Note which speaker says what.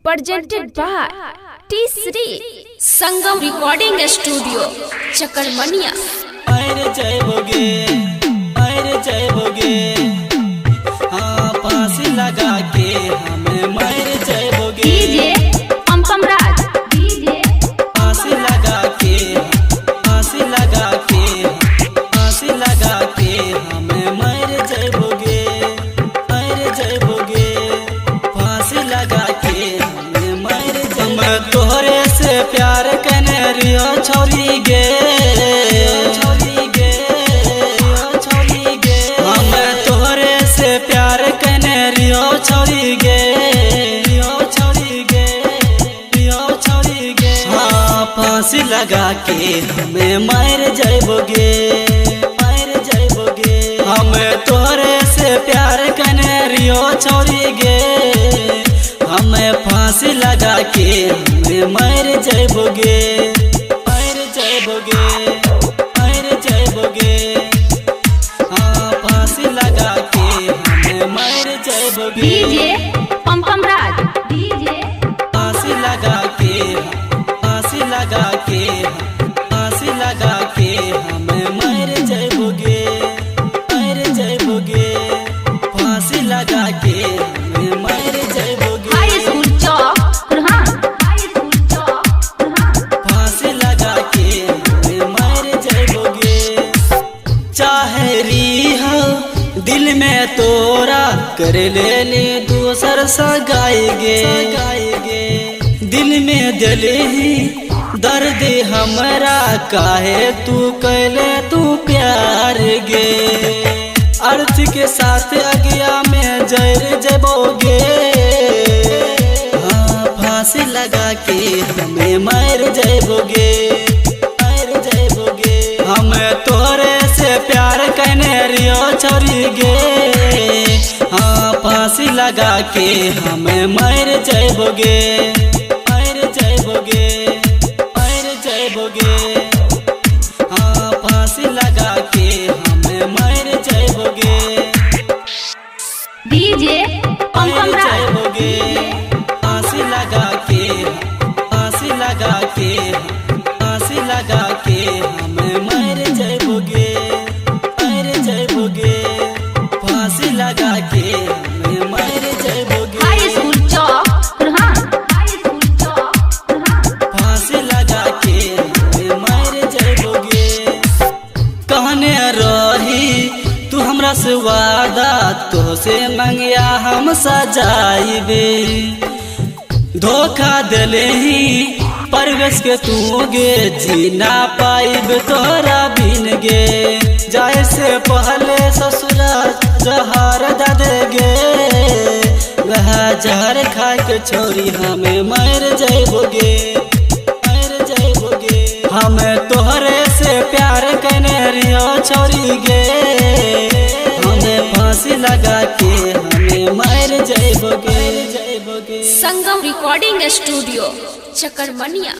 Speaker 1: presented by T3 Sangam Recording Studio, Chakarmania.
Speaker 2: अरे जय भोगे हाँ फांसी लगा के हमें मर जय भोगे
Speaker 1: डीजे पम राज डीजे
Speaker 2: फांसी लगा के फांसी लगा के हमें मर जय भोगे फांसी लगा के हमें मर जय मैं तोहरे से प्यार करने रियो छोरी गे फांसी लगा के हमें मर जाइबोगे हमें तोरे से प्यार करने रियो छोड़ी गे हमें फांसी लगा के हमें मर जाइबोगे हाँ फांसी लगा के हमें मर जाइबोगे
Speaker 1: डीजे पम राज डीजे
Speaker 2: फांसी लगा के फांसी लगा के हमें मर जाइबोगे फांसी लगा के हमें मर जाइबोगे
Speaker 1: हाई स्कूल चौक
Speaker 2: फांसी लगा के हमें मर जाइबोगे चाहे री हो दिल में तोरा कर ले दूसर सगाएगे दिल में जले ही दर्द हमरा काहे तू कैले तू प्यार गे अर्थ के साथ अगिया में जर जबोगे हाँ फांसी लगा के हमें मर जाइबोगे हमें तोरे से प्यार करने रियो छोड़ी गे हाँ फांसी लगा के हमें मर जाइबोगे हाँ फांसी लगा के हमें मर जाइबोगे
Speaker 1: डीजे पम राज
Speaker 2: फांसी लगा के फांसी लगा के हमें मर जाइबोगे फांसी लगा के हमें मर जाइबोगे
Speaker 1: हाई स्कूल चौक
Speaker 2: फांसी लगा के हमें मर जाइबोगे कहने रही तू हमरा से वादा तो से मंगिया हम सजाइबे धोखा दिले ही परवेश के तू गे जीना पाइब तोरा बिन गे जाए से पहले ससुरा जहर दे गे वह जहर खा के छोरी हमें मर जाइबोगे हमें तोहरे से प्यार करने रियो छोड़ी गे हमें फांसी लगा के हमें मर जाइबोगे
Speaker 1: संगम रिकॉर्डिंग स्टूडियो, चकरमनिया।